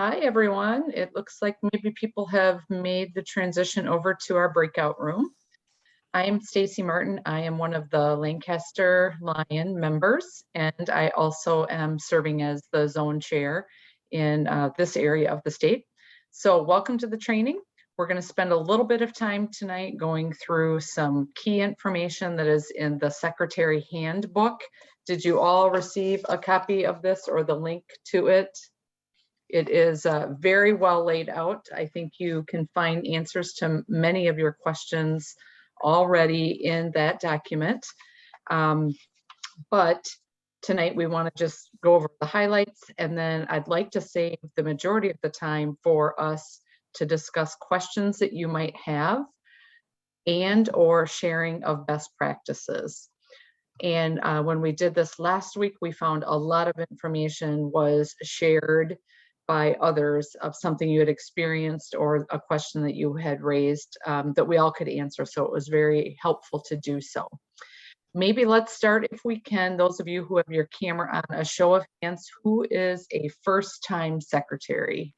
Hi, everyone. It looks like maybe people have made the transition over to our breakout room. I am Stacy Martin. I am one of the Lancaster Lion members, and I also am serving as the zone chair in this area of the state. So welcome to the training. We're going to spend a little bit of time tonight going through some key information that is in the Secretary Handbook. Did you all receive a copy of this or the link to it? It is very well laid out. I think you can find answers to many of your questions already in that document. But tonight we want to just go over the highlights, and then I'd like to save the majority of the time for us to discuss questions that you might have and or sharing of best practices. And when we did this last week, we found a lot of information was shared by others of something you had experienced or a question that you had raised that we all could answer. So it was very helpful to do so. Maybe let's start, if we can, those of you who have your camera on, a show of hands, who is a first-time secretary?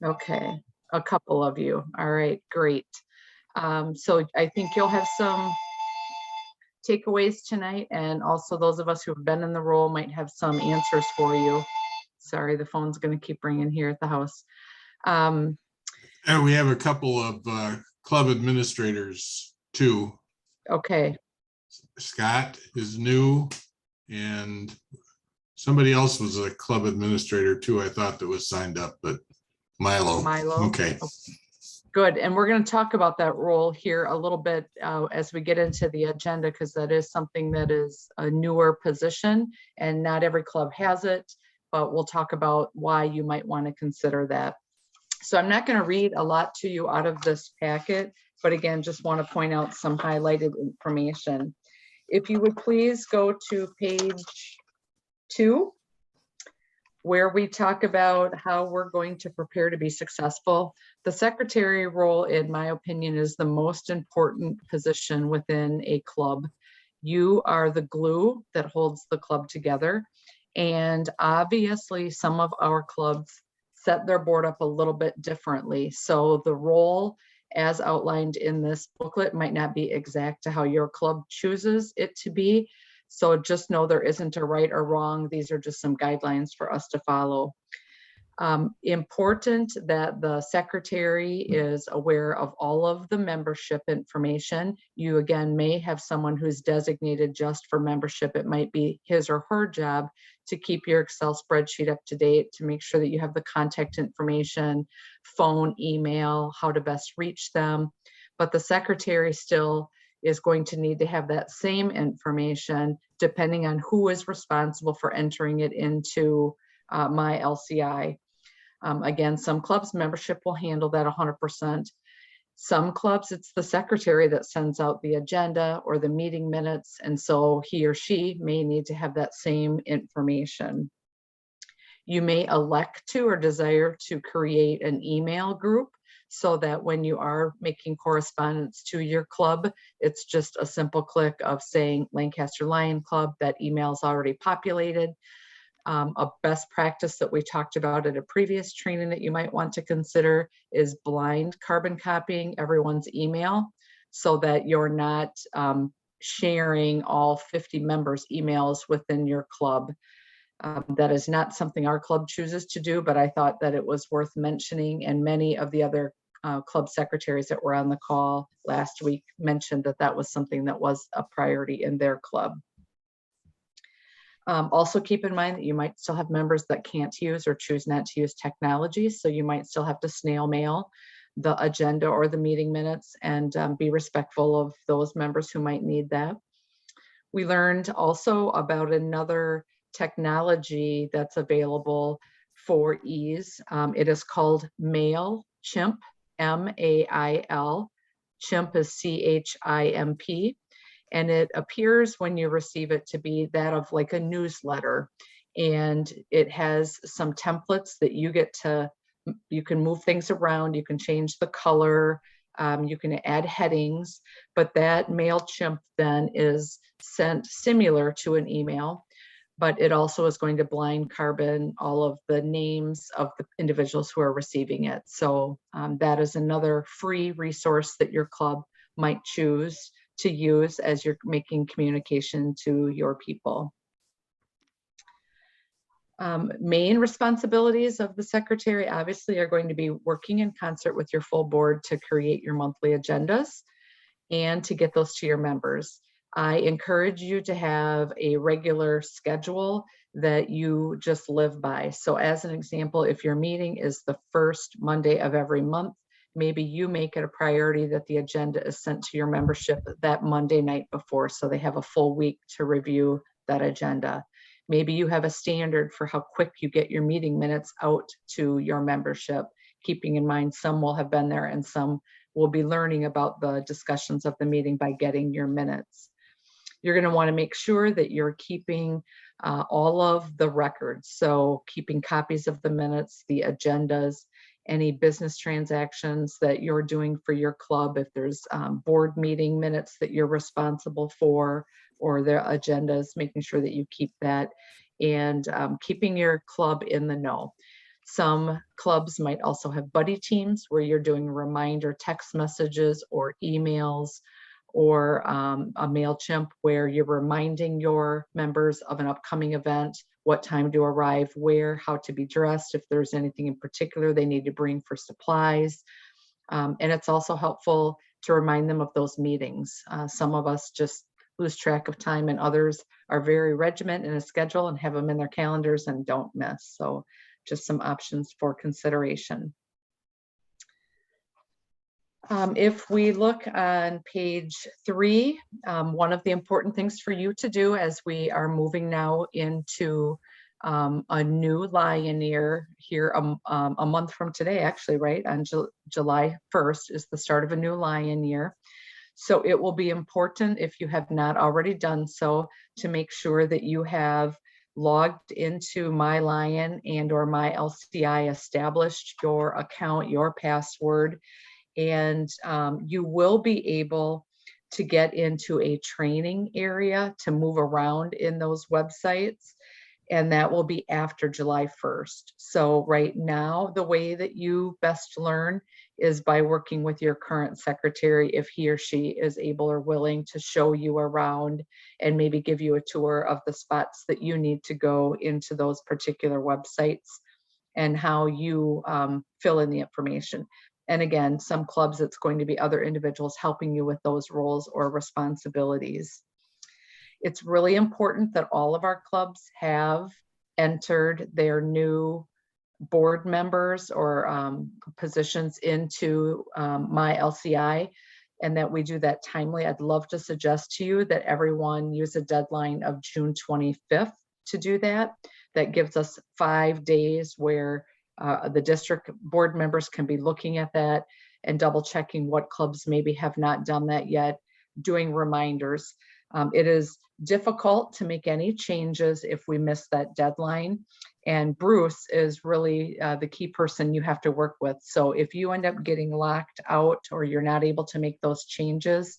Okay, a couple of you. All right, great. So I think you'll have some takeaways tonight, and also those of us who have been in the role might have some answers for you. Sorry, the phone's going to keep ringing here at the house. And we have a couple of club administrators too. Okay. Scott is new, and somebody else was a club administrator too. I thought that was signed up, but Milo. Okay. Good. And we're going to talk about that role here a little bit as we get into the agenda, because that is something that is a newer position and not every club has it, but we'll talk about why you might want to consider that. So I'm not going to read a lot to you out of this packet, but again, just want to point out some highlighted information. If you would please go to page 2, where we talk about how we're going to prepare to be successful. The secretary role, in my opinion, is the most important position within a club. You are the glue that holds the club together. And obviously, some of our clubs set their board up a little bit differently. So the role as outlined in this booklet might not be exact to how your club chooses it to be. So just know there isn't a right or wrong. These are just some guidelines for us to follow. Important that the secretary is aware of all of the membership information. You again may have someone who's designated just for membership. It might be his or her job to keep your Excel spreadsheet up to date, to make sure that you have the contact information, phone, email, how to best reach them. But the secretary still is going to need to have that same information depending on who is responsible for entering it into my LCI. Again, some clubs membership will handle that 100%. Some clubs, it's the secretary that sends out the agenda or the meeting minutes, and so he or she may need to have that same information. You may elect to or desire to create an email group so that when you are making correspondence to your club, it's just a simple click of saying Lancaster Lion Club. That email is already populated. A best practice that we talked about at a previous training that you might want to consider is blind carbon copying everyone's email so that you're not sharing all 50 members' emails within your club. That is not something our club chooses to do, but I thought that it was worth mentioning, and many of the other club secretaries that were on the call last week mentioned that that was something that was a priority in their club. Also keep in mind that you might still have members that can't use or choose not to use technology, so you might still have to snail mail the agenda or the meeting minutes, and be respectful of those members who might need that. We learned also about another technology that's available for ease. It is called MailChimp, M-A-I-L. Chimp is C-H-I-M-P. And it appears when you receive it to be that of like a newsletter. And it has some templates that you get to, you can move things around, you can change the color, you can add headings, but that MailChimp then is sent similar to an email. but it also is going to blind carbon all of the names of the individuals who are receiving it. So that is another free resource that your club might choose to use as you're making communication to your people. Main responsibilities of the secretary obviously are going to be working in concert with your full board to create your monthly agendas and to get those to your members. I encourage you to have a regular schedule that you just live by. So as an example, if your meeting is the first Monday of every month, maybe you make it a priority that the agenda is sent to your membership that Monday night before, so they have a full week to review that agenda. Maybe you have a standard for how quick you get your meeting minutes out to your membership, keeping in mind some will have been there and some will be learning about the discussions of the meeting by getting your minutes. You're going to want to make sure that you're keeping all of the records. So keeping copies of the minutes, the agendas, any business transactions that you're doing for your club, if there's board meeting minutes that you're responsible for, or their agendas, making sure that you keep that, and keeping your club in the know. Some clubs might also have buddy teams where you're doing reminder text messages or emails, or a MailChimp where you're reminding your members of an upcoming event, what time to arrive, where, how to be dressed, if there's anything in particular they need to bring for supplies. And it's also helpful to remind them of those meetings. Some of us just lose track of time, and others are very regimented in a schedule and have them in their calendars and don't miss. So just some options for consideration. If we look on page 3, one of the important things for you to do as we are moving now into a new Lion year here a month from today, actually, right? On July 1st is the start of a new Lion year. So it will be important, if you have not already done so, to make sure that you have logged into My Lion and or My LCI, established your account, your password, and you will be able to get into a training area to move around in those websites, and that will be after July 1st. So right now, the way that you best learn is by working with your current secretary, if he or she is able or willing to show you around and maybe give you a tour of the spots that you need to go into those particular websites and how you fill in the information. And again, some clubs, it's going to be other individuals helping you with those roles or responsibilities. It's really important that all of our clubs have entered their new board members or positions into My LCI, and that we do that timely. I'd love to suggest to you that everyone use a deadline of June 25th to do that. That gives us 5 days where the district board members can be looking at that and double checking what clubs maybe have not done that yet, doing reminders. It is difficult to make any changes if we miss that deadline. And Bruce is really the key person you have to work with. So if you end up getting locked out or you're not able to make those changes,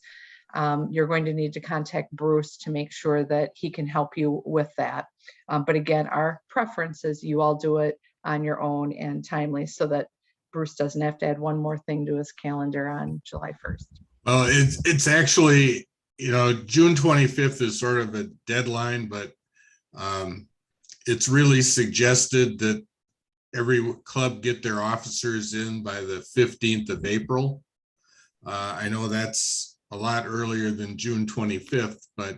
you're going to need to contact Bruce to make sure that he can help you with that. But again, our preference is you all do it on your own and timely, so that Bruce doesn't have to add one more thing to his calendar on July 1st. Well, it's actually, June 25th is sort of a deadline, but it's really suggested that every club get their officers in by the 15th of April. I know that's a lot earlier than June 25th, but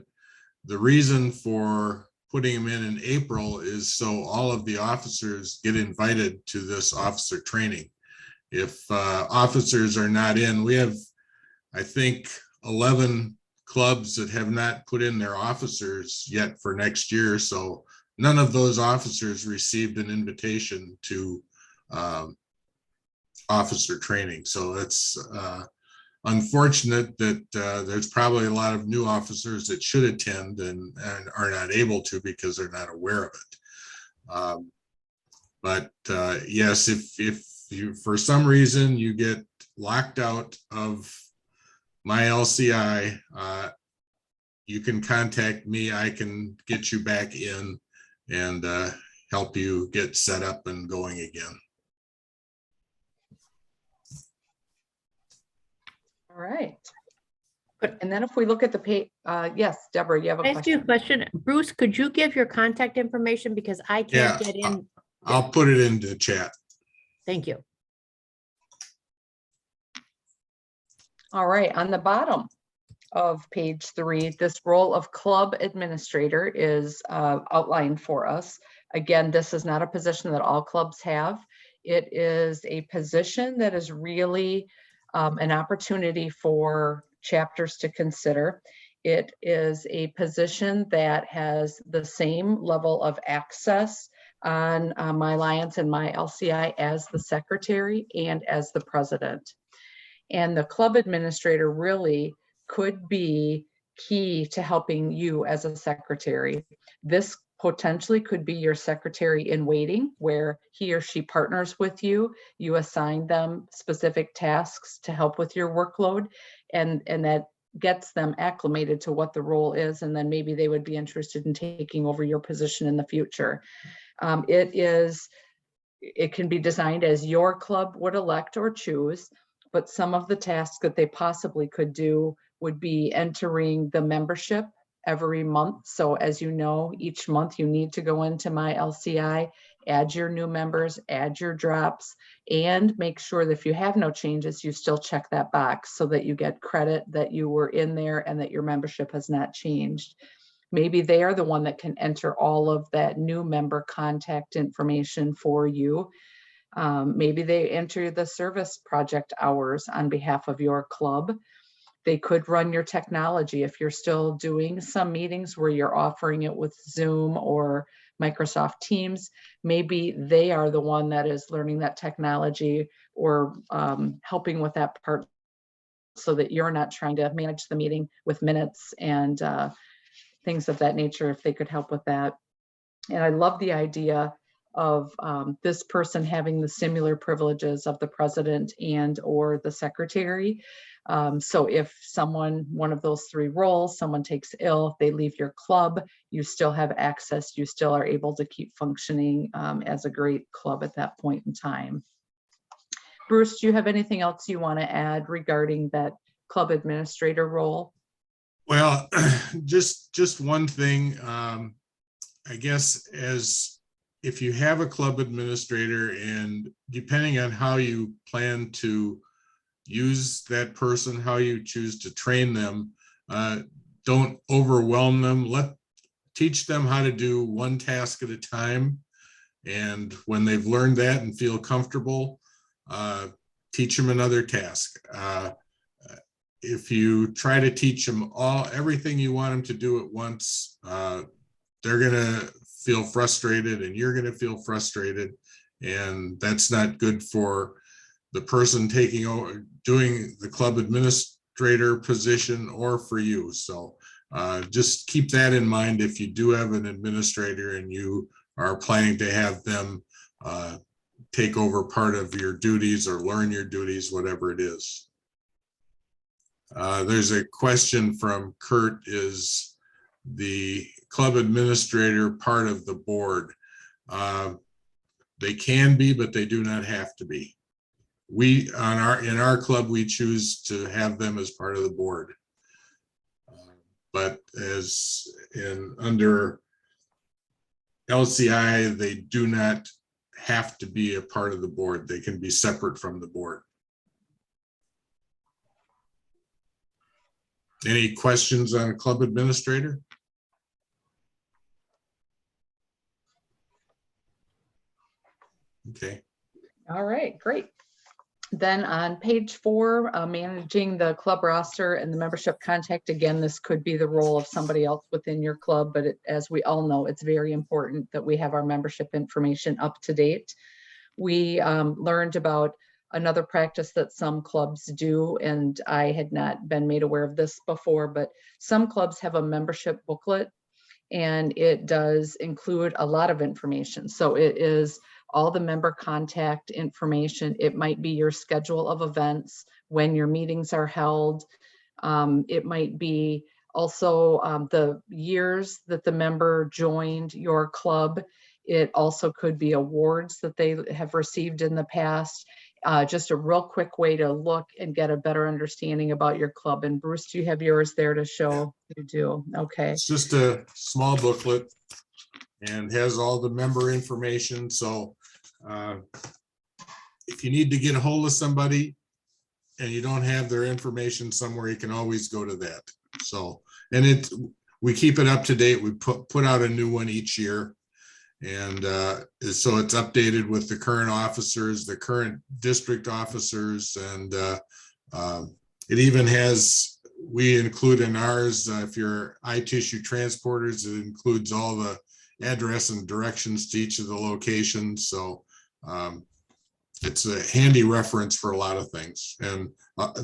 the reason for putting them in April is so all of the officers get invited to this officer training. If officers are not in, we have, I think, 11 clubs that have not put in their officers yet for next year. So none of those officers received an invitation to officer training. So it's unfortunate that there's probably a lot of new officers that should attend and are not able to because they're not aware of it. But yes, if you, for some reason, you get locked out of My LCI, you can contact me. I can get you back in. and help you get set up and going again. All right. And then if we look at the page, yes, Deborah, you have a Can I ask you a question. question? Bruce, could you give your contact information because I Yeah, can't get in? I'll put it into the chat. Thank you. All right, on the bottom of page 3, this role of club administrator is outlined for us. Again, this is not a position that all clubs have. It is a position that is really an opportunity for chapters to consider. It is a position that has the same level of access on My Alliance and My LCI as the secretary and as the president. And the club administrator really could be key to helping you as a secretary. This potentially could be your secretary in waiting, where he or she partners with you. You assign them specific tasks to help with your workload, and that gets them acclimated to what the role is, and then maybe they would be interested in taking over your position in the future. It can be designed as your club would elect or choose, but some of the tasks that they possibly could do would be entering the membership every month. So as you know, each month you need to go into My LCI, add your new members, add your drops, and make sure that if you have no changes, you still check that box so that you get credit that you were in there and that your membership has not changed. Maybe they are the one that can enter all of that new member contact information for you. Maybe they enter the service project hours on behalf of your club. They could run your technology if you're still doing some meetings where you're offering it with Zoom or Microsoft Teams. Maybe they are the one that is learning that technology or helping with that part so that you're not trying to manage the meeting with minutes and things of that nature, if they could help with that. And I love the idea of this person having the similar privileges of the president and or the secretary. So if one of those 3 roles, someone takes ill, if they leave your club, you still have access, you still are able to keep functioning as a great club at that point in time. Bruce, do you have anything else you want to add regarding that club administrator role? Well, just one thing, I guess, as if you have a club administrator, and depending on how you plan to use that person, how you choose to train them, don't overwhelm them. Teach them how to do one task at a time. And when they've learned that and feel comfortable, teach them another task. If you try to teach them everything you want them to do at once, they're gonna feel frustrated and you're gonna feel frustrated, and that's not good for the person taking over doing the club administrator position or for you. So just keep that in mind if you do have an administrator and you are planning to have them take over part of your duties or learn your duties, whatever it is. There's a question from Kurt: is the club administrator part of the board? They can be, but they do not have to be. In our club, we choose to have them as part of the board. But under LCI, they do not have to be a part of the board. They can be separate from the board. Any questions on a club administrator? Okay. All right, great. Then on page 4, managing the club roster and the membership contact. Again, this could be the role of somebody else within your club, but as we all know, it's very important that we have our membership information up to date. We learned about another practice that some clubs do, and I had not been made aware of this before, but some clubs have a membership booklet, and it does include a lot of information. So it is all the member contact information. It might be your schedule of events, when your meetings are held. It might be Also, the years that the member joined your club, it also could be awards that they have received in the past. Just a real quick way to look and get a better understanding about your club. And Bruce, do you have yours there to show? You do. Okay. It's just a small booklet and has all the member information. So if you need to get a hold of somebody and you don't have their information somewhere, you can always go to that. So, and we keep it up to date. We put out a new one each year. And so it's updated with the current officers, the current district officers, and it even has, we include in ours, if you're iTissue transporters, it includes all the address and directions to each of the locations. So it's a handy reference for a lot of things. And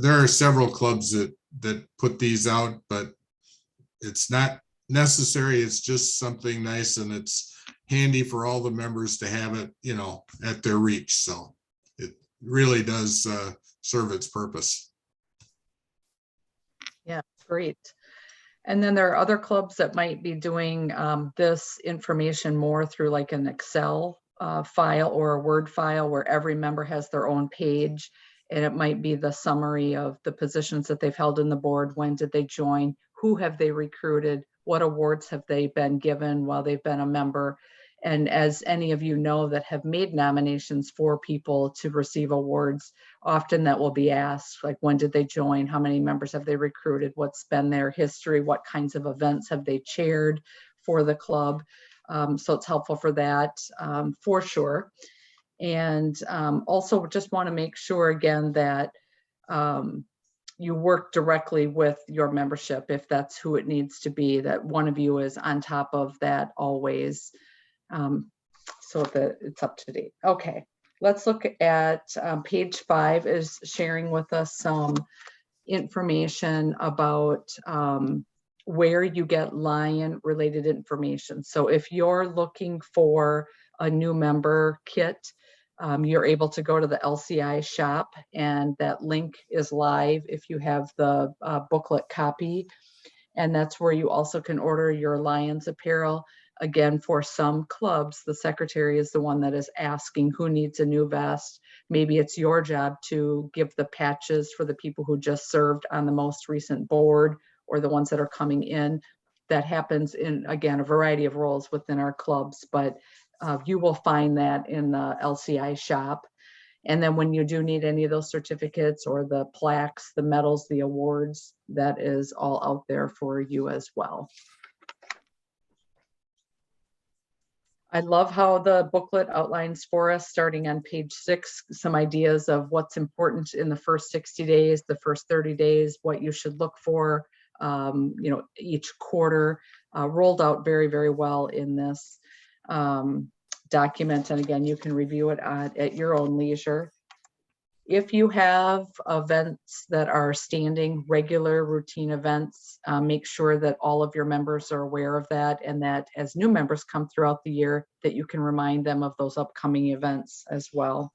there are several clubs that put these out, but it's not necessary. It's just something nice, and it's handy for all the members to have it, you know, at their reach. So it really does serve its purpose. Yeah, great. And then there are other clubs that might be doing this information more through like an Excel file or a Word file where every member has their own page. And it might be the summary of the positions that they've held in the board. When did they join? Who have they recruited? What awards have they been given while they've been a member? And as any of you know that have made nominations for people to receive awards, often that will be asked, like when did they join? How many members have they recruited? What's been their history? What kinds of events have they chaired for the club? So it's helpful for that, for sure. And also just want to make sure again that you work directly with your membership, if that's who it needs to be, that one of you is on top of that always, so that it's up to date. Okay, let's look at page 5 is sharing with us some information about where you get Lion related information. So if you're looking for a new member kit, you're able to go to the LCI shop, and that link is live if you have the booklet copy. And that's where you also can order your Lions apparel. Again, for some clubs, the secretary is the one that is asking who needs a new vest. Maybe it's your job to give the patches for the people who just served on the most recent board or the ones that are coming in. That happens in, again, a variety of roles within our clubs, but you will find that in the LCI shop. And then when you do need any of those certificates or the plaques, the medals, the awards, that is all out there for you as well. I love how the booklet outlines for us, starting on page 6, some ideas of what's important in the first 60 days, the first 30 days, what you should look for, you know, each quarter, rolled out very, very well in this document. And again, you can review it at your own leisure. If you have events that are standing, regular routine events, make sure that all of your members are aware of that, and that as new members come throughout the year, that you can remind them of those upcoming events as well.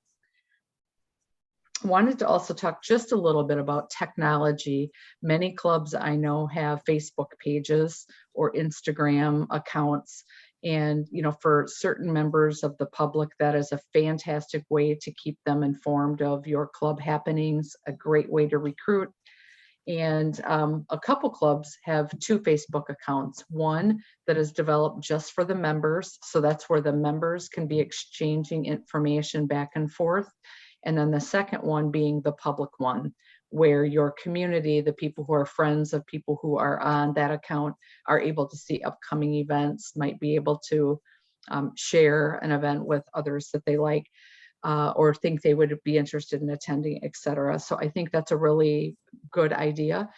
Wanted to also talk just a little bit about technology. Many clubs I know have Facebook pages or Instagram accounts. And, you know, for certain members of the public, that is a fantastic way to keep them informed of your club happenings, a great way to recruit. And a couple clubs have 2 Facebook accounts, one that is developed just for the members. So that's where the members can be exchanging information back and forth. And then the second one being the public one, where your community, the people who are friends of people who are on that account, are able to see upcoming events, might be able to share an event with others that they like or think they would be interested in attending, etc. So I think that's a really good idea.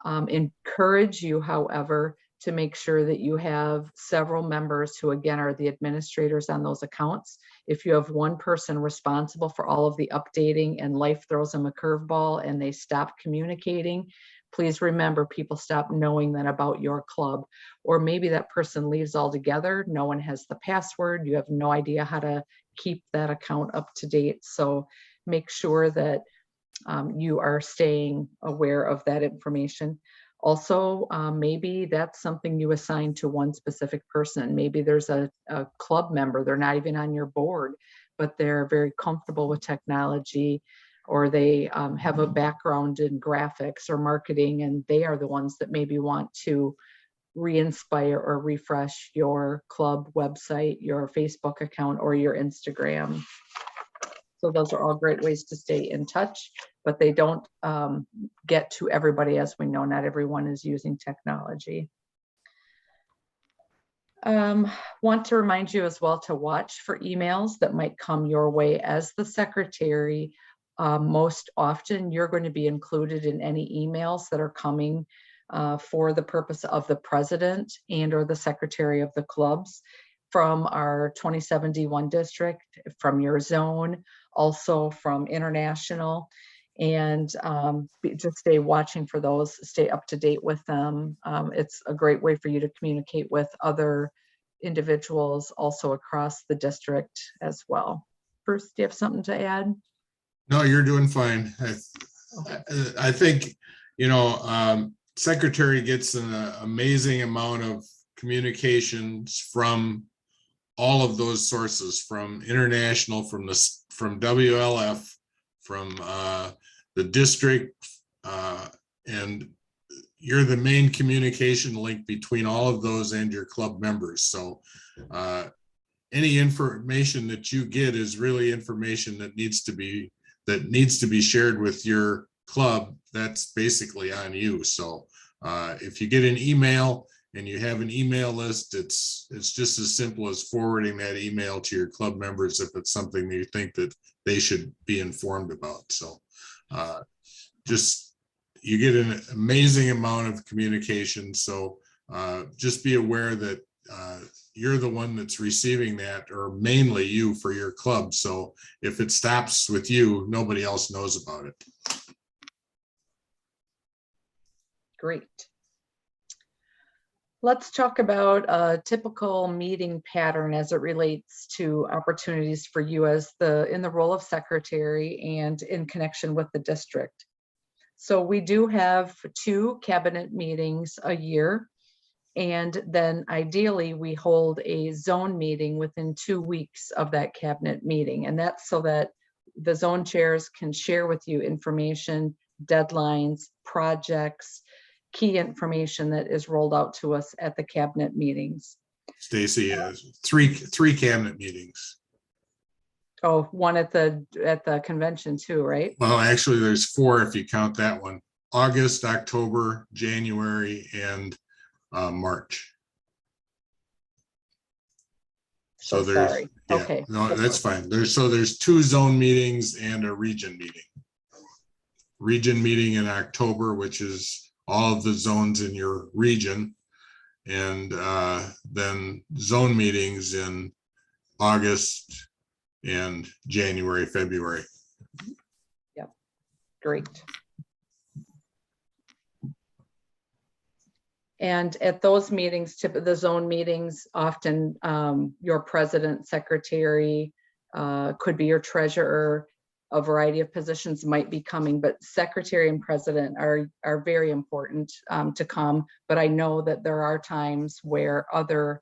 Encourage you, however, to make sure that you have several members who, again, are the administrators on those accounts. If you have one person responsible for all of the updating and life throws them a curveball and they stop communicating, please remember people stop knowing that about your club. Or maybe that person leaves altogether. No one has the password. You have no idea how to keep that account up to date. So make sure that you are staying aware of that information. Also, maybe that's something you assign to one specific person. Maybe there's a club member, they're not even on your board, but they're very comfortable with technology, or they have a background in graphics or marketing, and they are the ones that maybe want to re-inspire or refresh your club website, your Facebook account, or your Instagram. So those are all great ways to stay in touch, but they don't get to everybody. As we know, not everyone is using technology. Want to remind you as well to watch for emails that might come your way as the secretary. Most often you're going to be included in any emails that are coming for the purpose of the president and or the secretary of the clubs, from our 27D1 district, from your zone, also from international. And just stay watching for those, stay up to date with them. It's a great way for you to communicate with other individuals also across the district as well. Bruce, do you have something to add? No, you're doing fine. Okay. I think, you know, secretary gets an amazing amount of communications from all of those sources, from international, from WLF, from the district, and you're the main communication link between all of those and your club members. So any information that you get is really information that needs to be shared with your club. That's basically on you. So if you get an email and you have an email list, it's just as simple as forwarding that email to your club members if it's something that you think that they should be informed about. So just, you get an amazing amount of communication. So just be aware that you're the one that's receiving that, or mainly you for your club. So if it stops with you, nobody else knows about it. Great. Let's talk about a typical meeting pattern as it relates to opportunities for you as in the role of secretary and in connection with the district. So we do have 2 cabinet meetings a year, and then ideally we hold a zone meeting within 2 weeks of that cabinet meeting, and that's so that the zone chairs can share with you information, deadlines, projects, key information that is rolled out to us at the cabinet meetings. Stacy, three cabinet meetings. Oh, one at the convention too, right? Well, actually there's 4 if you count that one: August, October, January, and March. So there's, sorry. yeah, Okay. no, that's fine. There's 2 zone meetings and a region meeting. Region meeting in October, which is all of the zones in your region, and then zone meetings in August and January, February. Yep, great. And at those meetings, the zone meetings, often your president, secretary, could be your treasurer, a variety of positions might be coming, but secretary and president are very important to come. But I know that there are times where other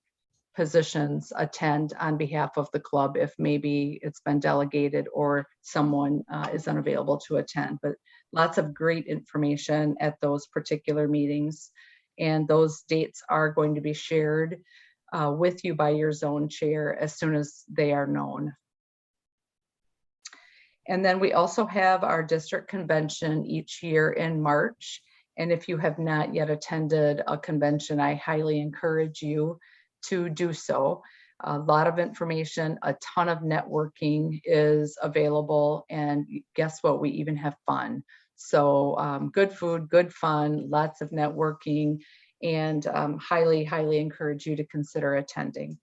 positions attend on behalf of the club if maybe it's been delegated or someone is unavailable to attend. But lots of great information at those particular meetings. And those dates are going to be shared with you by your zone chair as soon as they are known. And then we also have our district convention each year in March. And if you have not yet attended a convention, I highly encourage you to do so. A lot of information, a ton of networking is available. And guess what? We even have fun. So good food, good fun, lots of networking, and highly, highly encourage you to consider attending.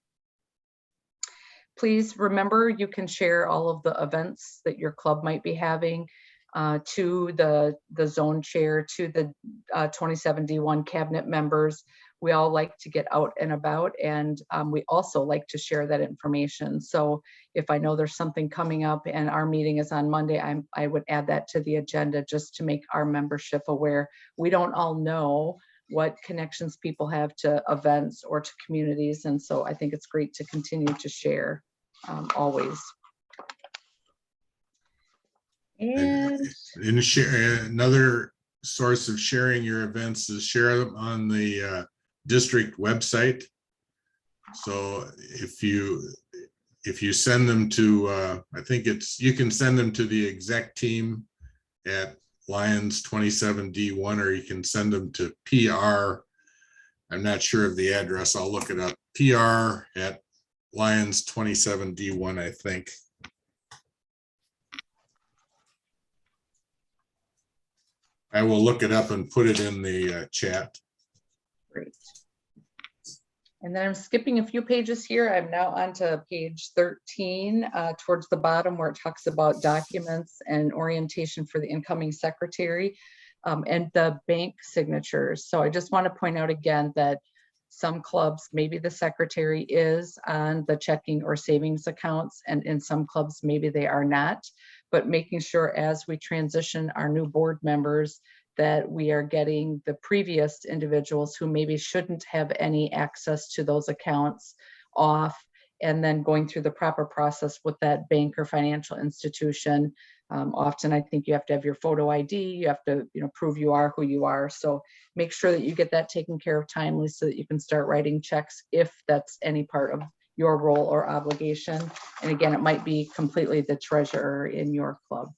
Please remember, you can share all of the events that your club might be having to the zone chair, to the 27D1 cabinet members. We all like to get out and about, and we also like to share that information. So if I know there's something coming up and our meeting is on Monday, I would add that to the agenda just to make our membership aware. We don't all know what connections people have to events or to communities. And so I think it's great to continue to share always. And Another source of sharing your events is share them on the district website. So if you send them to, I think you can send them to the exec team at Lions 27D1, or you can send them to PR. I'm not sure of the address. I'll look it up. PR at Lions 27D1, I think. I will look it up and put it in the chat. great. And then I'm skipping a few pages here. I'm now on to page 13, towards the bottom, where it talks about documents and orientation for the incoming secretary, and the bank signatures. So I just want to point out again that some clubs, maybe the secretary is on the checking or savings accounts, and in some clubs, maybe they are not. But making sure as we transition our new board members that we are getting the previous individuals who maybe shouldn't have any access to those accounts off, and then going through the proper process with that bank or financial institution. Often I think you have to have your photo ID, you have to prove you are who you are. So make sure that you get that taken care of timely so that you can start writing checks if that's any part of your role or obligation. And again, it might be completely the treasurer in your club.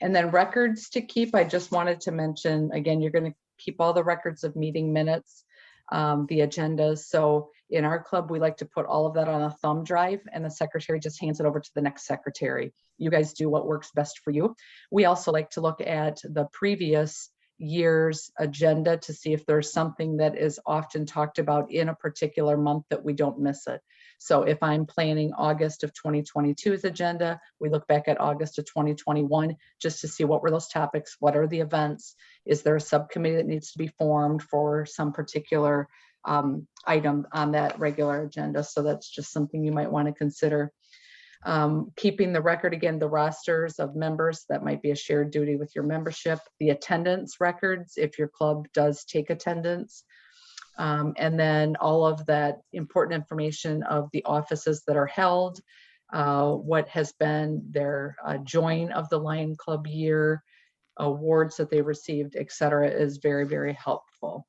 And then records to keep, I just wanted to mention, again, you're going to keep all the records of meeting minutes, the agendas. So in our club, we like to put all of that on a thumb drive, and the secretary just hands it over to the next secretary. You guys do what works best for you. We also like to look at the previous year's agenda to see if there's something that is often talked about in a particular month that we don't miss it. So if I'm planning August of 2022's agenda, we look back at August of 2021 just to see what were those topics, what are the events, is there a subcommittee that needs to be formed for some particular item on that regular agenda. So that's just something you might want to consider. Keeping the record, again, the rosters of members, that might be a shared duty with your membership. The attendance records, if your club does take attendance. And then all of that important information of the offices that are held, what has been their join of the Lion Club year, awards that they received, etc., is very, very helpful.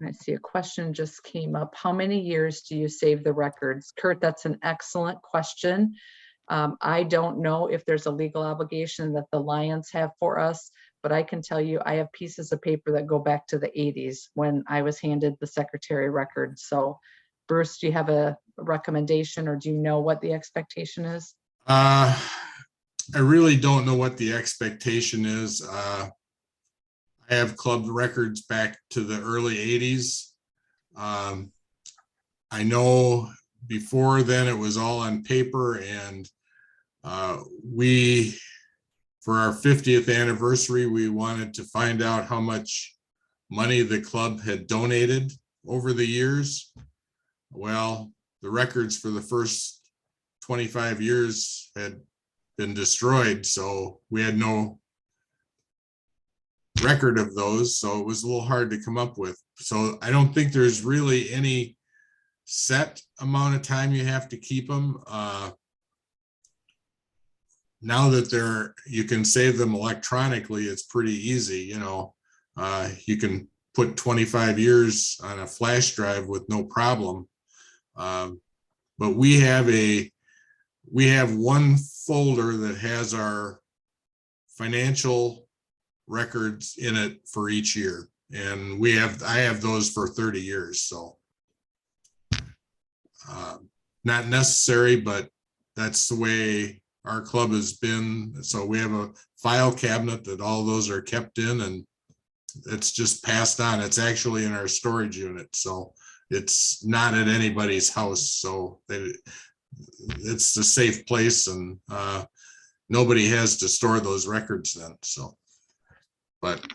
And I see a question just came up. How many years do you save the records? Kurt, that's an excellent question. I don't know if there's a legal obligation that the Lions have for us, but I can tell you I have pieces of paper that go back to the 80s when I was handed the secretary record. So Bruce, do you have a recommendation, or do you know what the expectation is? I really don't know what the expectation is. I have club records back to the early 80s. I know before then it was all on paper, and we, for our 50th anniversary, we wanted to find out how much money the club had donated over the years. Well, the records for the first 25 years had been destroyed, so we had no record of those, so it was a little hard to come up with. So I don't think there's really any set amount of time you have to keep them. Now that you can save them electronically, it's pretty easy. You can put 25 years on a flash drive with no problem. But we have one folder that has our financial records in it for each year, and I have those for 30 years. So not necessary, but that's the way our club has been. So we have a file cabinet that all those are kept in, and it's just passed on. It's actually in our storage unit, so it's not at anybody's house. So it's a safe place, and nobody has to store those records then. So, but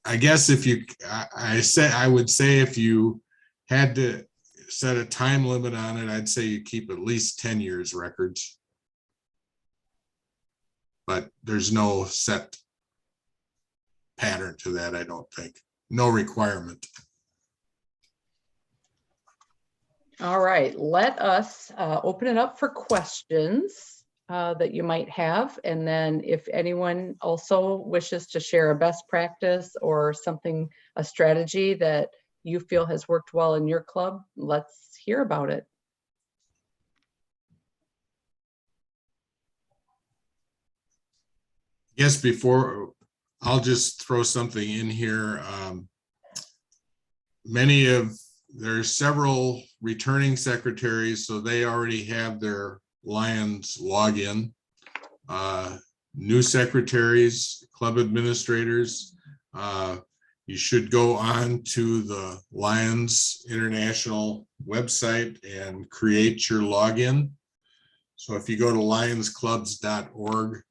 I guess I would say if you had to set a time limit on it, I'd say you keep at least 10 years records. But there's no set pattern to that, I don't think. No requirement. All right, let us open it up for questions that you might have. And then if anyone also wishes to share a best practice or something, a strategy that you feel has worked well in your club, let's hear about it. Yes, before, I'll just throw something in here. There's several returning secretaries, so they already have their Lions login. New secretaries, club administrators, you should go on to the Lions International website and create your login. So if you go to lionsclubs.org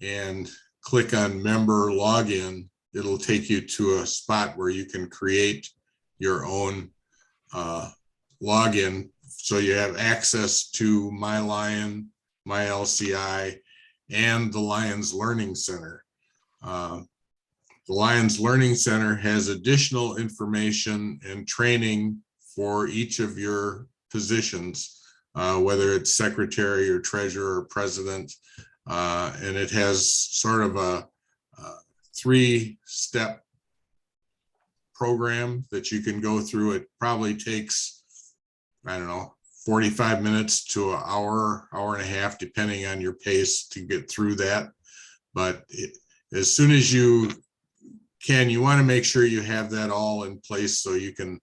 and click on member login, it'll take you to a spot where you can create your own login. So you have access to My Lion, My LCI, and the Lions Learning Center. The Lions Learning Center has additional information and training for each of your positions, whether it's secretary or treasurer or president. And it has sort of a 3-step program that you can go through. It probably takes, I don't know, 45 minutes to an hour, hour and a half, depending on your pace to get through that. But as soon as you can, you want to make sure you have that all in place so you can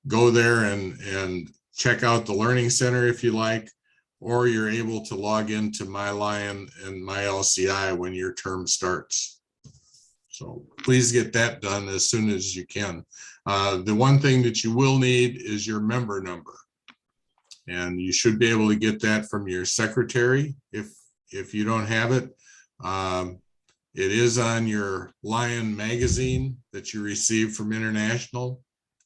go there and check out the Learning Center if you like, or you're able to log into My Lion and My LCI when your term starts. So please get that done as soon as you can. The one thing that you will need is your member number. And you should be able to get that from your secretary if you don't have it. It is on your Lion magazine that you received from International.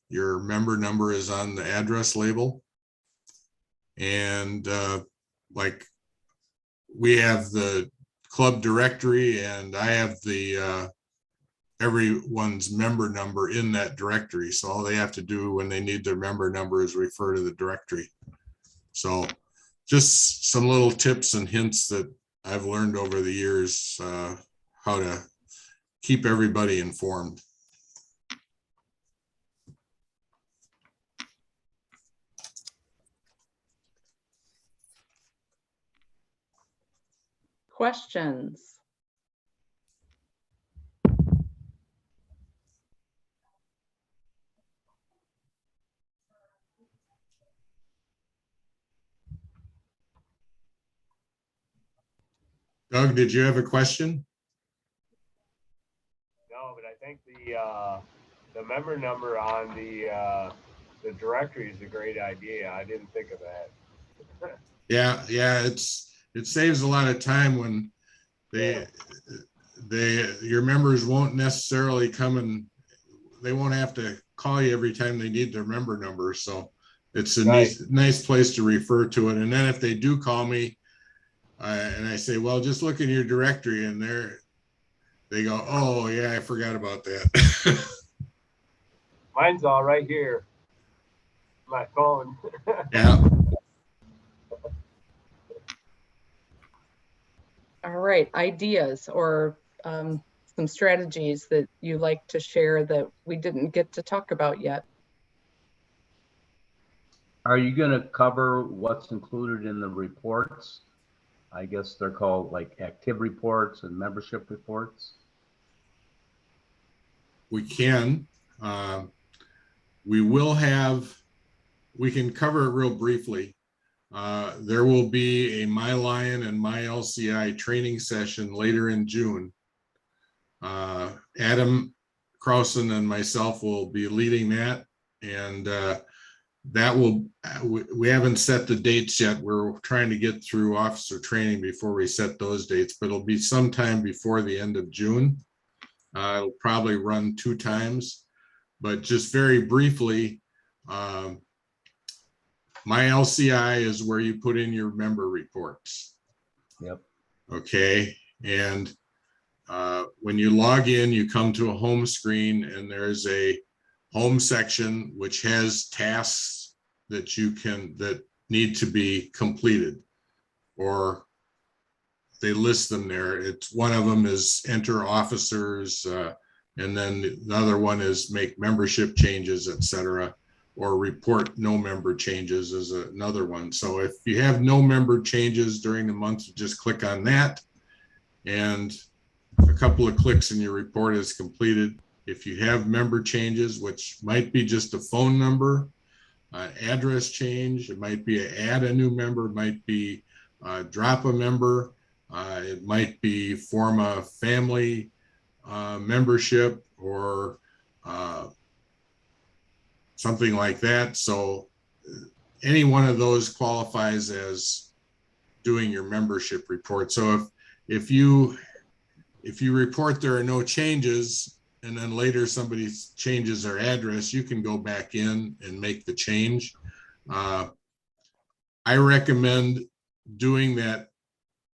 Your member number is on the address label. And like we have the club directory, and I have the everyone's member number in that directory. So all they have to do when they need their member number is refer to the directory. So just some little tips and hints that I've learned over the years, how to keep everybody informed. Questions? Doug, did you have a question? No, but I think the member number on the directory is a great idea. I didn't think of that. Yeah, it saves a lot of time when your members won't necessarily come and they won't have to call you every time they need their member number. So it's a nice place to refer to it. And then if they do call me and I say, well, just look in your directory, and they go, oh yeah, I forgot about that. Mine's all right here. My phone. Yeah. All right, ideas or some strategies that you like to share that we didn't get to talk about yet. Are you going to cover what's included in the reports? I guess they're called like active reports and membership reports. We can. We can cover it real briefly. There will be a My Lion and My LCI training session later in June. Adam Krausen and myself will be leading that, and we haven't set the dates yet. We're trying to get through officer training before we set those dates, but it'll be sometime before the end of June. It'll probably run 2 times, but just very briefly, My LCI is where you put in your member reports. Yep. Okay. And when you log in, you come to a home screen and there's a home section which has tasks that need to be completed, or they list them there. It's one of them is enter officers, and then the other one is make membership changes, etc., or report no member changes is another one. So if you have no member changes during the month, you just click on that, and a couple of clicks and your report is completed. If you have member changes, which might be just a phone number, address change, it might be add a new member, it might be drop a member, it might be form a family membership, or something like that. So any one of those qualifies as doing your membership report. So if you report there are no changes, and then later somebody changes their address, you can go back in and make the change. I recommend doing that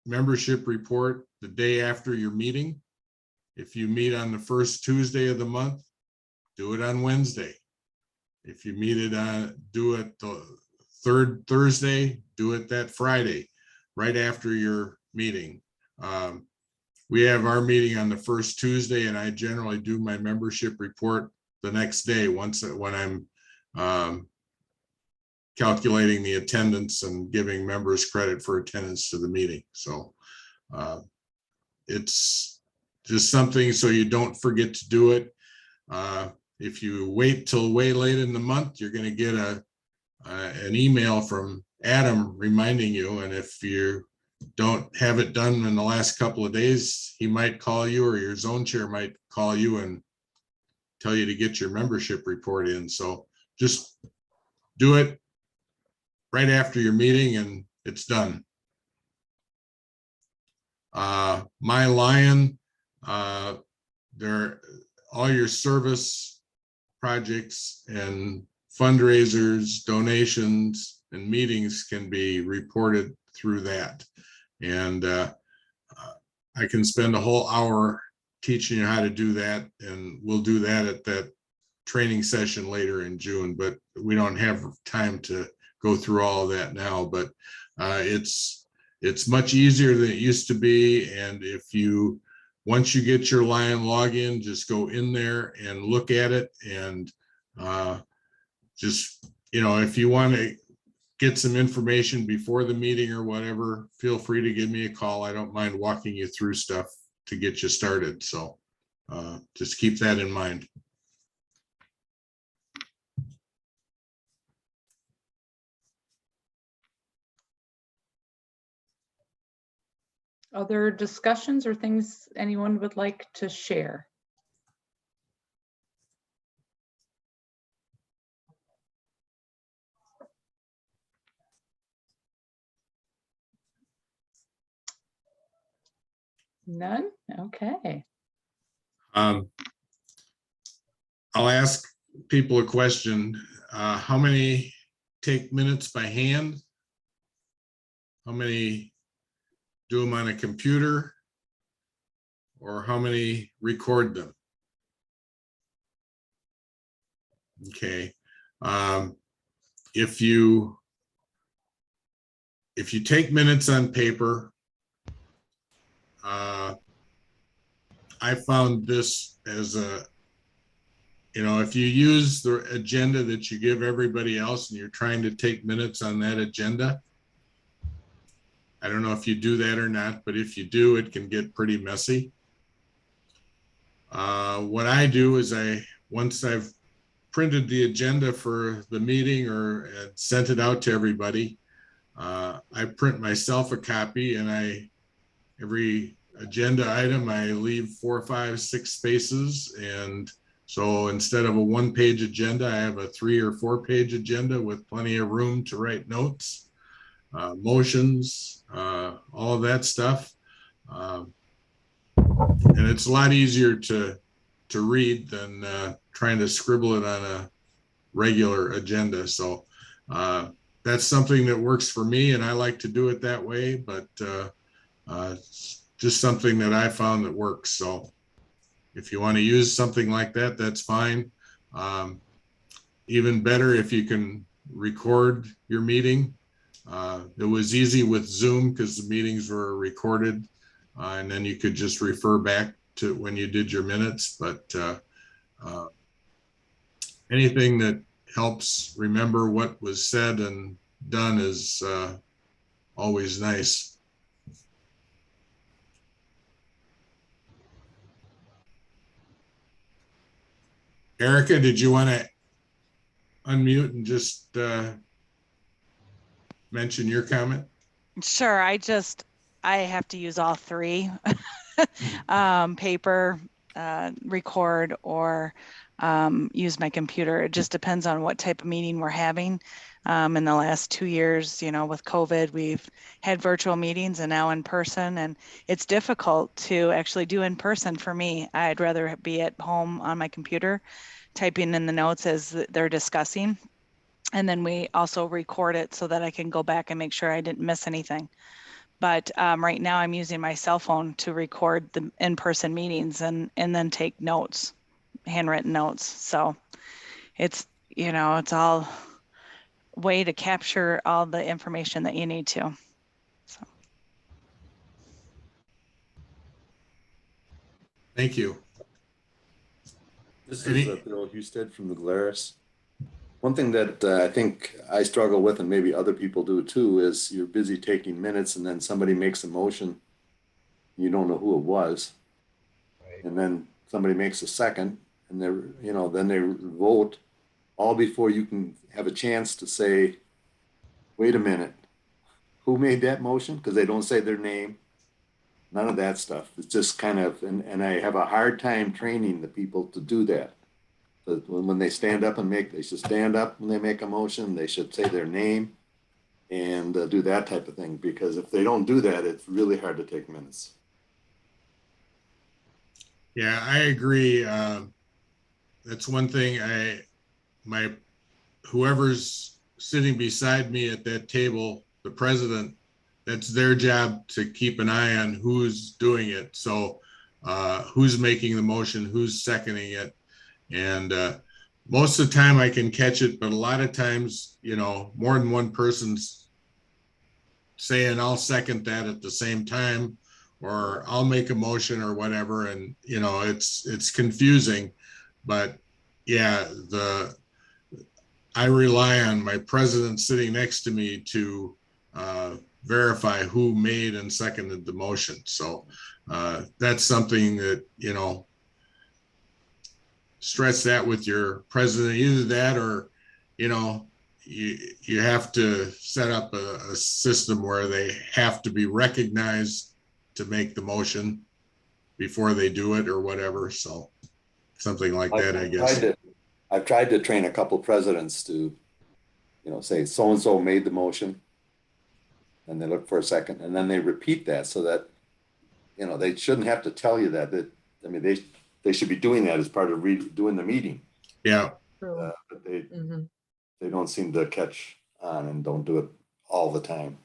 membership report the day after your meeting. If you meet on the first Tuesday of the month, do it on Wednesday. If you do it the third Thursday, do it that Friday, right after your meeting. We have our meeting on the first Tuesday, and I generally do my membership report the next day when I'm calculating the attendance and giving members credit for attendance to the meeting. So it's just something so you don't forget to do it. If you wait till way late in the month, you're going to get an email from Adam reminding you, and if you don't have it done in the last couple of days, he might call you, or your zone chair might call you and tell you to get your membership report in. So just do it right after your meeting and it's done. My Lion, all your service projects and fundraisers, donations, and meetings can be reported through that. And I can spend a whole hour teaching you how to do that, and we'll do that at that training session later in June, but we don't have time to go through all of that now. But it's much easier than it used to be. And once you get your Lion login, just go in there and look at it, and just, if you want to get some information before the meeting or whatever, feel free to give me a call. I don't mind walking you through stuff to get you started. So just keep that in mind. Other discussions or things anyone would like to share? None? Okay. I'll ask people a question. How many take minutes by hand? How many do them on a computer? Or how many record them? Okay. If you take minutes on paper, I found this as if you use the agenda that you give everybody else and you're trying to take minutes on that agenda, I don't know if you do that or not, but if you do, it can get pretty messy. What I do is once I've printed the agenda for the meeting or sent it out to everybody, I print myself a copy, and every agenda item, I leave 4, 5, 6 spaces. And so instead of a 1-page agenda, I have a 3 or 4-page agenda with plenty of room to write notes, motions, all of that stuff. And it's a lot easier to read than trying to scribble it on a regular agenda. So that's something that works for me, and I like to do it that way. But just something that I found that works. So if you want to use something like that, that's fine. Even better if you can record your meeting. It was easy with Zoom because the meetings were recorded, and then you could just refer back to when you did your minutes. But anything that helps remember what was said and done is always nice. Erica, did you want to unmute and just mention your comment? Sure. I have to use all three, paper, record, or use my computer. It just depends on what type of meeting we're having. In the last 2 years, with COVID, we've had virtual meetings and now in person, and it's difficult to actually do in person for me. I'd rather be at home on my computer, typing in the notes as they're discussing. And then we also record it so that I can go back and make sure I didn't miss anything. But right now I'm using my cell phone to record the in-person meetings and then take notes, handwritten notes. So it's, it's all way to capture all the information that you need to. So. Thank you. This is Bill Husted from the Glarus. One thing that I think I struggle with, and maybe other people do too, is you're busy taking minutes and then somebody makes a motion. You don't know who it was. Right. And then somebody makes a second and then they vote all before you can have a chance to say, wait a minute, who made that motion? Because they don't say their name. None of that stuff. It's just kind of, and I have a hard time training the people to do that. But when they stand up and they should stand up when they make a motion, they should say their name and do that type of thing. Because if they don't do that, it's really hard to take minutes. Yeah, I agree. That's one thing whoever's sitting beside me at that table, the president, that's their job to keep an eye on who's doing it. So who's making the motion, who's seconding it. And most of the time I can catch it, but a lot of times, more than one person's saying, I'll second that at the same time, or I'll make a motion or whatever. And, it's confusing, but yeah, I rely on my president sitting next to me to verify who made and seconded the motion. So that's something that, stress that with your president, either that or, you have to set up a system where they have to be recognized to make the motion before they do it or whatever. So something like that, I guess. I've tried to train a couple presidents to, say so-and-so made the motion and they look for a second and then they repeat that so that, they shouldn't have to tell you that, they should be doing that as part of doing the meeting. Yeah. But they don't seem to catch on and don't do it all the time.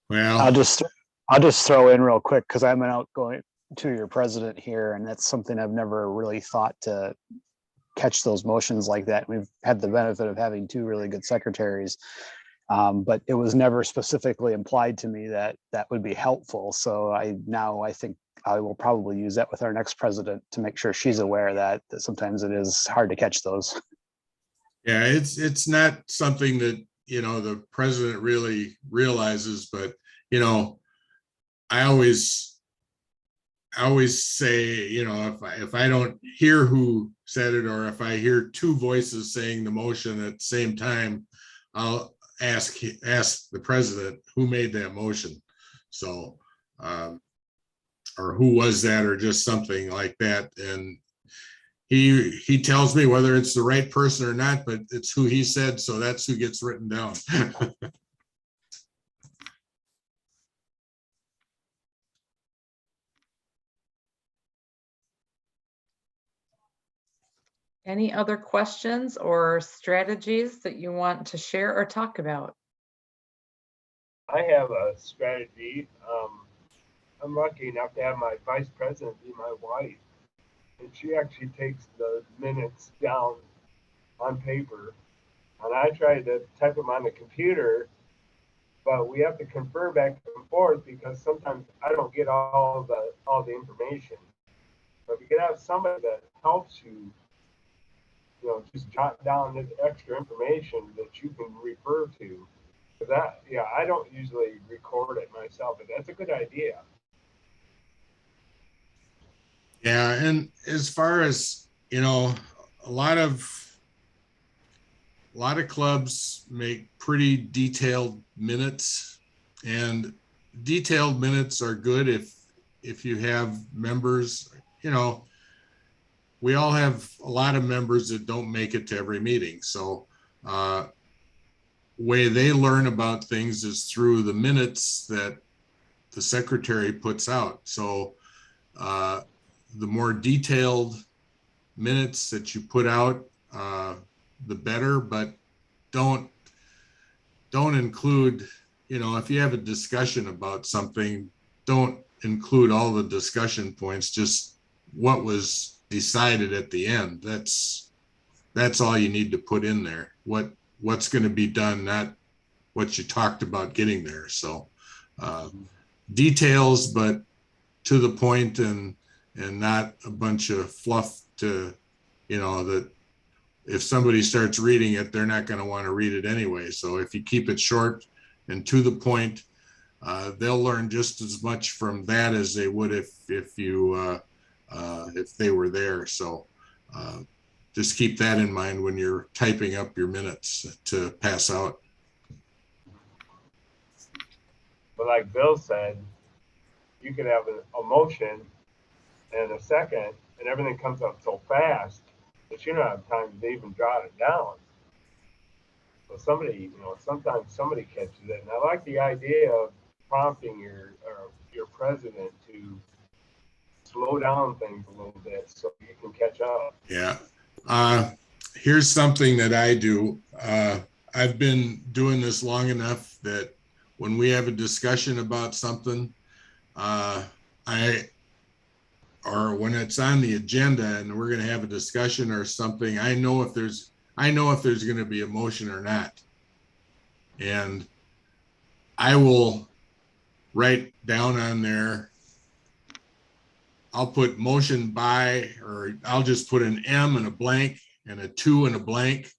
Well, I'll just throw in real quick because I'm an outgoing 2-year president here, and that's something I've never really thought to catch those motions like that. We've had the benefit of having 2 really good secretaries, but it was never specifically implied to me that that would be helpful. So I think I will probably use that with our next president to make sure she's aware that sometimes it is hard to catch those. yeah, it's not something that, the president really realizes, but, I always say, if I don't hear who said it, or if I hear 2 voices saying the motion at the same time, I'll ask the president who made that motion. So, or who was that, or just something like that. And he tells me whether it's the right person or not, but it's who he said. So that's who gets written down. Any other questions or strategies that you want to share or talk about? I have a strategy. I'm lucky enough to have my vice president be my wife. And she actually takes the minutes down on paper. And I try to type them on the computer, but we have to confer back and forth because sometimes I don't get all the information. But if you can have somebody that helps you, just jot down the extra information that you can refer to. That, yeah, I don't usually record it myself, but that's a good idea. Yeah, and as far as, a lot of clubs make pretty detailed minutes, and detailed minutes are good if you have members, we all have a lot of members that don't make it to every meeting. So way they learn about things is through the minutes that the secretary puts out. So the more detailed minutes that you put out, the better, but don't include, if you have a discussion about something, don't include all the discussion points, just what was decided at the end. That's all you need to put in there. What's going to be done, not what you talked about getting there. So details, but to the point, and not a bunch of fluff to, that if somebody starts reading it, they're not going to want to read it anyway. So if you keep it short and to the point, they'll learn just as much from that as they would if they were there. So just keep that in mind when you're typing up your minutes to pass out. But like Bill said, you could have a motion and a second, and everything comes up so fast that you don't have time to even jot it down. So somebody, sometimes somebody catches it. And I like the idea of prompting your president to slow down things a little bit so you can catch up. Yeah. Here's something that I do. I've been doing this long enough that when we have a discussion about something, or when it's on the agenda and we're going to have a discussion or something, I know if there's going to be a motion or not. And I will write down on there, I'll put motion by, or I'll just put an M and a blank and a 2 and a blank.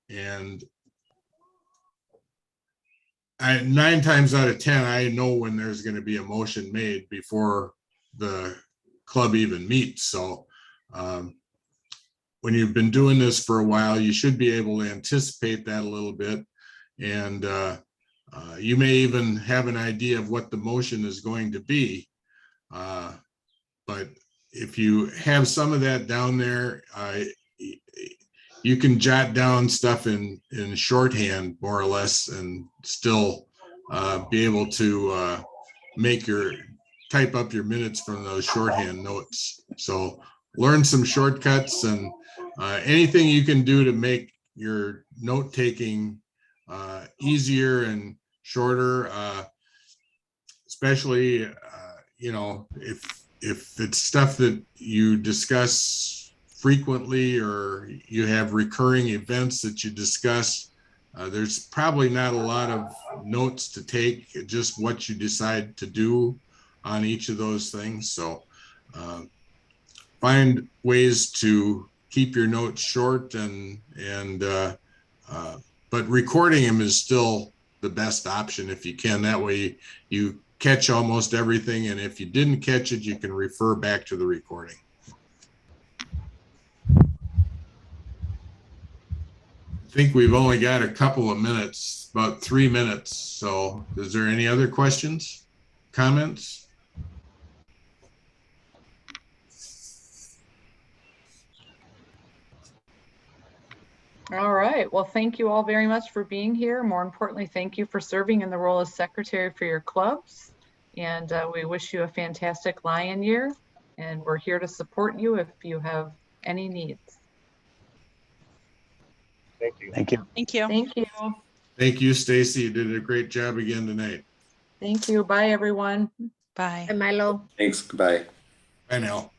And 9 times out of 10, I know when there's going to be a motion made before the club even meets. So when you've been doing this for a while, you should be able to anticipate that a little bit. And you may even have an idea of what the motion is going to be. But if you have some of that down there, you can jot down stuff in shorthand more or less and still be able to type up your minutes from those shorthand notes. So learn some shortcuts, and anything you can do to make your note taking easier and shorter, especially if it's stuff that you discuss frequently or you have recurring events that you discuss, there's probably not a lot of notes to take, just what you decide to do on each of those things. So find ways to keep your notes short, but recording them is still the best option if you can. That way you catch almost everything, and if you didn't catch it, you can refer back to the recording. I think we've only got a couple of minutes, about 3 minutes. So is there any other questions, comments? All right. Well, thank you all very much for being here. More importantly, thank you for serving in the role as secretary for your clubs. And we wish you a fantastic Lion year. And we're here to support you if you have any needs. Thank you. Thank you. Thank you. Thank you. Thank you, Stacy. You did a great job again tonight. Thank you. Bye, everyone. Bye. Hi, Milo. Thanks, goodbye. I know.